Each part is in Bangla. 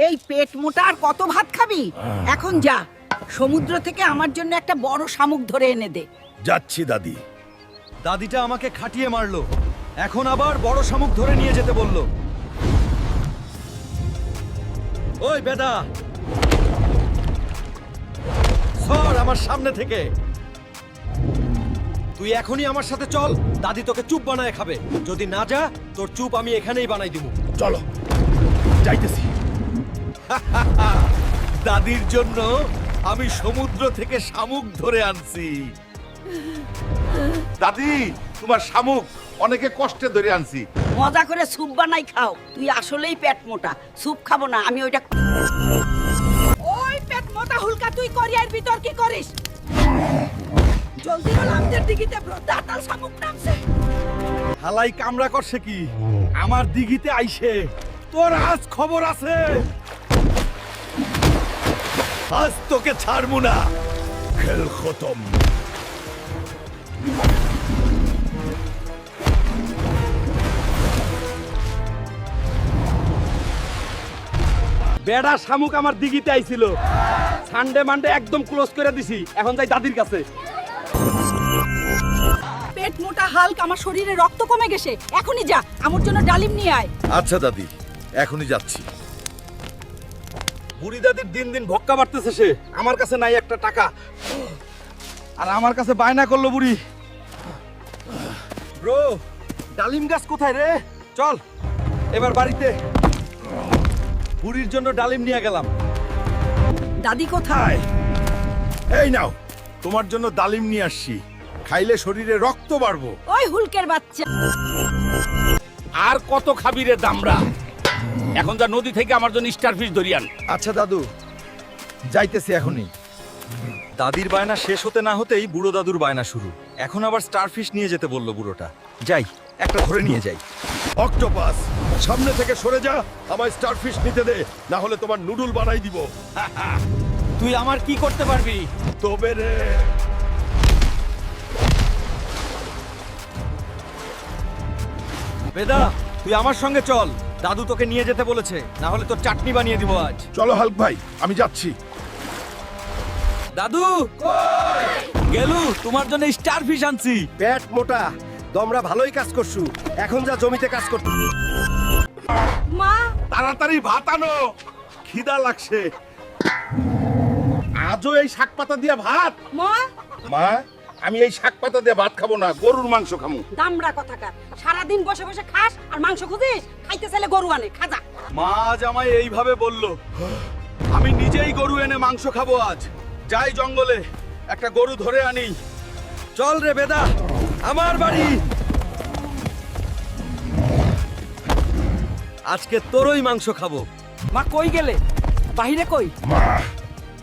এই পেট মোটা আর কত ভাত খাবি? এখন যা, সমুদ্র থেকে আমার জন্য একটা বড় শামুক ধরে এনে দে। যাচ্ছি দাদি। দাদিটা আমাকে খাটিয়ে মারলো, এখন আবার বড় শামুক ধরে নিয়ে যেতে বলল। ওই বেদা, সর আমার সামনে থেকে। তুই এখনই আমার সাথে চল, দাদি তোকে চুপ বানায় খাবে। যদি না যা, তোর চুপ আমি এখানেই বানাই দিব। চলো, যাইতেছি। দাদির জন্য আমি সমুদ্র থেকে শামুক ধরে আনছি। দাদি, তোমার শামুক অনেকে কষ্টে ধরে আনছি। মজা করে স্যুপ বানাই খাও। তুই আসলেই পেট মোটা, স্যুপ খাবো না আমি ওইটা। ওই পেট মোটা হুলকা, তুই কোরিয়ার ভিতর কি করিস? জলদি বল, আমাদের দিঘিতে দাঁতাল শামুক নামছে। হালাই কামড়া করছে কি আমার দিঘিতে আইছে? তোর আজ খবর আছে। আজ তোকে ছাড়বো না। খেল খতম। বেড়া শামুক আমার দিঘিতে আইছিল। সানডে মানডে একদম ক্লোজ করে দিছি, এখন যাই দাদির কাছে। পেট মোটা হালক, আমার শরীরে রক্ত কমে গেছে। এখনই যা, আমার জন্য ডালিম নিয়ে আয়। আচ্ছা দাদি, এখনই যাচ্ছি। বুড়ি দাদির দিন দিন ভক্কা বাড়তেছে সে। আমার কাছে নাই একটা টাকা, আর আমার কাছে বায়না করলো বুড়ি। ব্রো, ডালিম গাছ কোথায় রে? চল এবার বাড়িতে। বুড়ির জন্য ডালিম নিয়ে গেলাম। দাদি কোথায়? এই নাও, তোমার জন্য ডালিম নিয়ে আসছি। খাইলে শরীরে রক্ত বাড়বো। ওই হুলকের বাচ্চা। আর কত খাবি রে দামড়া? এখন যা নদী থেকে আমার জন্য স্টারফিশ ধরিয়ান। আচ্ছা দাদু, যাইতেছি এখনই। দাদির বায়না শেষ হতে না হতেই বুড়ো দাদুর বায়না শুরু। এখন আবার স্টারফিশ নিয়ে যেতে বললো বুড়োটা। যাই, একটা ধরে নিয়ে যাই। অক্টোপাস, সামনে থেকে সরে যা। আমায় স্টারফিশ নিতে দে, না হলে তোমার নুডল বানাই দিব। তুই আমার কি করতে পারবি? তবে রে। বেদা, তুই আমার সঙ্গে চল। দাদু তোকে নিয়ে যেতে বলেছে, না হলে তোর চাটনি বানিয়ে দিব আজ। চলো হাল্ক ভাই, আমি যাচ্ছি। দাদু গেলু, তোমার জন্য স্টারফিশ আনছি। পেট মোটা, তোমরা ভালোই কাজ করছু। এখন যা জমিতে কাজ করতে। মা, তাড়াতাড়ি ভাত আনো, খিদা লাগছে। আজও এই শাক পাতা দিয়া ভাত? মা। মা, আমি এই শাক পাতা দিয়ে ভাত খাবো না, গরুর মাংস খাবো। দামড়া কথাকার, সারাদিন বসে বসে খাস আর মাংস খুঁজিস। খাইতে চাইলে গরু আনে, খাজা। মা আজ আমায় এইভাবে বলল। আমি নিজেই গরু এনে মাংস খাবো আজ। যাই জঙ্গলে, একটা গরু ধরে আনি। চল রে বেদা, আমার বাড়ি। আজকে তোরই মাংস খাবো। মা কই গেলে? বাহিরে কই? মা,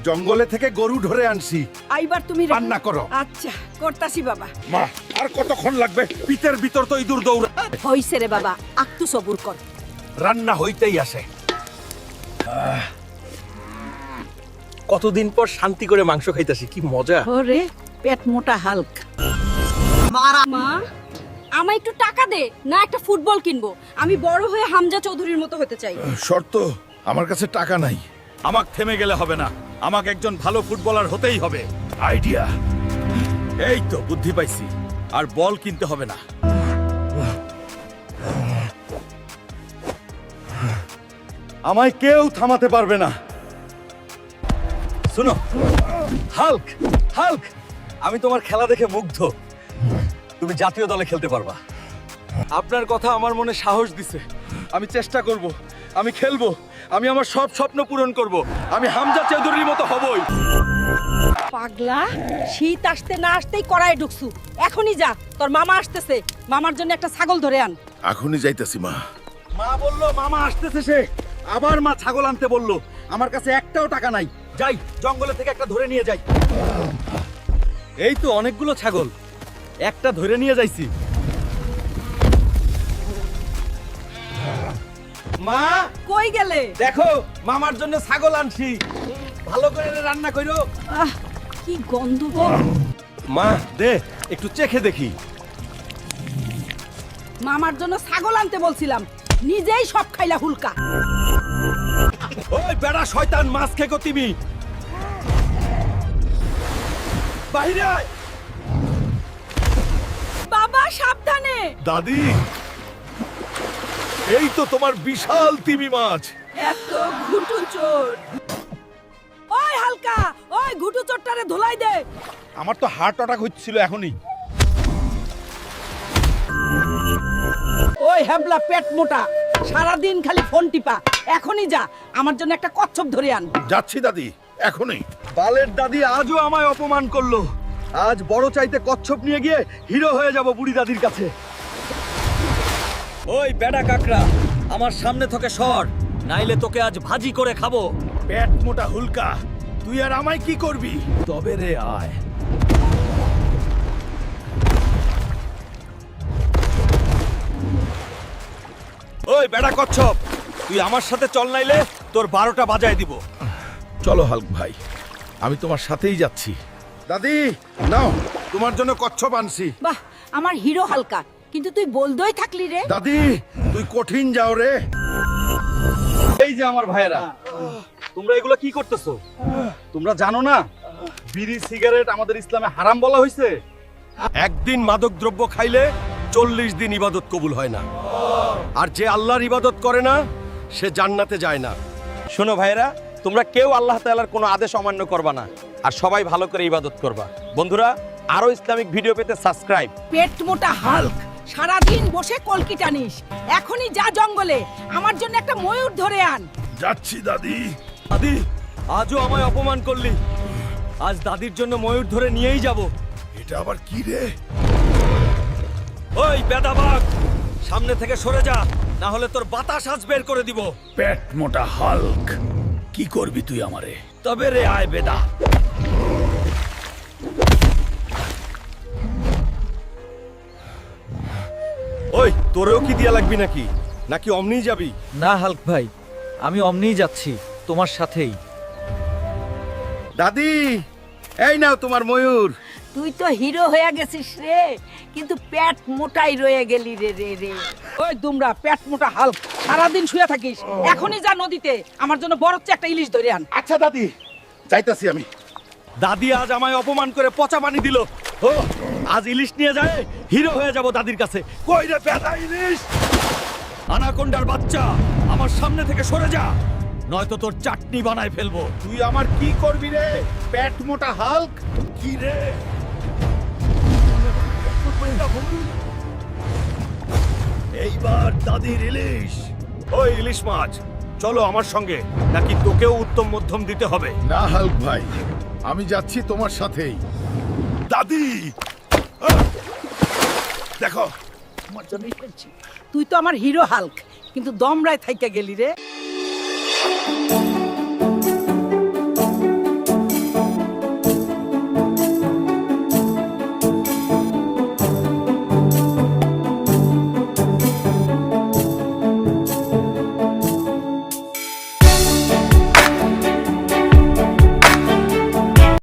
জঙ্গলে থেকে গরু ধরে আনছি। আইবার তুমি রান্না করো। আচ্ছা, করতাছি বাবা। মা, আর কতক্ষণ লাগবে? পিতের ভিতর তো ইঁদুর দৌড়া। হইছে রে বাবা, আকটু সবুর কর। রান্না হইতেই আসে। কতদিন পর শান্তি করে মাংস খাইতাছি, কি মজা। ওরে পেট মোটা হালক। মা, আমায় একটু টাকা দে না, একটা ফুটবল কিনবো। আমি বড় হয়ে হামজা চৌধুরীর মতো হতে চাই। শর্ত, আমার কাছে টাকা নাই। আমাকে থেমে গেলে হবে না, আমাকে একজন ভালো ফুটবলার হতেই হবে। আইডিয়া। এই তো বুদ্ধি পাইছি, আর বল কিনতে হবে না। আমায় কেউ থামাতে পারবে না। শুনো হাল্ক, হাল্ক, আমি তোমার খেলা দেখে মুগ্ধ। তুমি জাতীয় দলে খেলতে পারবা। আপনার কথা আমার মনে সাহস দিছে। আমি চেষ্টা করব, আমি খেলবো, আমি আমার সব স্বপ্ন পূরণ করব। আমি হামজা চৌধুরীর মতো হবই। পাগলা, শীত আসতে না আসতেই কড়াই ঢুকছু। এখনই যা, তোর মামা আসতেছে। মামার জন্য একটা ছাগল ধরে আন। এখনই যাইতেছি মা। মা বললো মামা আসতেছে সে। আবার মা ছাগল আনতে বললো। আমার কাছে একটাও টাকা নাই। যাই, জঙ্গলে থেকে একটা ধরে নিয়ে যাই। এই তো অনেকগুলো ছাগল, একটা ধরে নিয়ে যাইছি। মা কই গেলে? দেখো, মামার জন্য ছাগল আনছি। ভালো করে রান্না কইরো। আহ, কি গন্ধ গো। মা দে, একটু চেখে দেখি। মামার জন্য ছাগল আনতে বলছিলাম, নিজেই সব খাইলা হুলকা। ওই বেড়া শয়তান মাছ খেকো তুমি বাইরে আয়। বাবা সাবধানে। দাদি এই তো তোমার বিশাল তিমি মাছ। এত ঘুটু চোর। ওই হালকা, ওই ঘুটু চোরটারে ধুলাই দে। আমার তো হার্ট অ্যাটাক হচ্ছিল এখনই। ওই হ্যাবলা পেট মোটা, সারাদিন খালি ফোন টিপা। এখনই যা, আমার জন্য একটা কচ্ছপ ধরে আন। যাচ্ছি দাদি, এখনই। বালের দাদি আজও আমায় অপমান করলো। আজ বড় চাইতে কচ্ছপ নিয়ে গিয়ে হিরো হয়ে যাব বুড়ি দাদির কাছে। ওই বেড়া কাকড়া, আমার সামনে থেকে সর, নাইলে তোকে আজ ভাজি করে খাবো। পেট মোটা হুলকা, তুই আর আমায় কি করবি? তবে রে আয়। ওই বেড়া কচ্ছপ, তুই আমার সাথে চল, নাইলে তোর 12টা বাজায় দিব। চলো হাল্ক ভাই, আমি তোমার সাথেই যাচ্ছি। দাদি নাও, তোমার জন্য কচ্ছপ আনছি। বাহ, আমার হিরো হালকা, কিন্তু তুই বলদই থাকলি রে। দাদি তুই কঠিন যাও রে। এই যে আমার ভাইয়েরা, তোমরা এগুলো কি করতেছো? তোমরা জানো না বিড়ি সিগারেট আমাদের ইসলামে হারাম বলা হয়েছে? একদিন মাদক দ্রব্য খাইলে 40 দিন ইবাদত কবুল হয় না, আর যে আল্লাহর ইবাদত করে না সে জান্নাতে যায় না। শোনো ভাইরা, তোমরা কেউ আল্লাহ তাআলার কোনো আদেশ অমান্য করবা না, আর সবাই ভালো করে ইবাদত করবা। বন্ধুরা, আরো ইসলামিক ভিডিও পেতে সাবস্ক্রাইব। পেট মোটা হাল্ক, সারাদিন বসে কলকি টানিস। এখনই যা জঙ্গলে, আমার জন্য একটা ময়ূর ধরে আন। যাচ্ছি দাদি। দাদি আজও আমায় অপমান করলি, আজ দাদির জন্য ময়ূর ধরে নিয়েই যাব। এটা আবার কি রে? ওই বেদাবাগ, সামনে থেকে সরে যা, না হলে তোর বাতাস আজ বের করে দিব। পেট মোটা হাল্ক, কি করবি তুই আমারে? তবে রে আয় বেদা। ওই তোরেও কি দিয়া লাগবি নাকি, নাকি অমনি যাবি? না হাল্ক ভাই, আমি অমনিই যাচ্ছি তোমার সাথেই। দাদি এই নাও তোমার ময়ূর। তুই তো হিরো হয়ে গেছিস রে, কিন্তু পেট মোটাই রয়ে গেলি রে রে রে। ওই দুমরা পেট মোটা হাল্ক, সারাদিন শুয়ে থাকিস। এখনই যা নদীতে, আমার জন্য বড় চেয়ে একটা ইলিশ ধরে আন। আচ্ছা দাদি, যাইতাছি আমি। দাদি আজ আমায় অপমান করে পচা পানি দিল। ও আজ ইলিশ নিয়ে যায়, হিরো হয়ে যাব দাদির কাছে। কই রে বেদা ইলিশ? আনাকোন্ডার বাচ্চা, আমার সামনে থেকে সরে যা, নয়তো তোর চাটনি বানায় ফেলবো। তুই আমার কি করবি রে পেট মোটা হাল্ক? কি রে? এইবার দাদির ইলিশ। ওই ইলিশ মাছ, চলো আমার সঙ্গে, নাকি তোকেও উত্তম মধ্যম দিতে হবে? না হাল্ক ভাই, আমি যাচ্ছি তোমার সাথেই। দাদি দেখো, আমার জন্যই ফেলছি। তুই তো আমার হিরো হাল্ক, কিন্তু দমরায় থাইকা গেলি রে।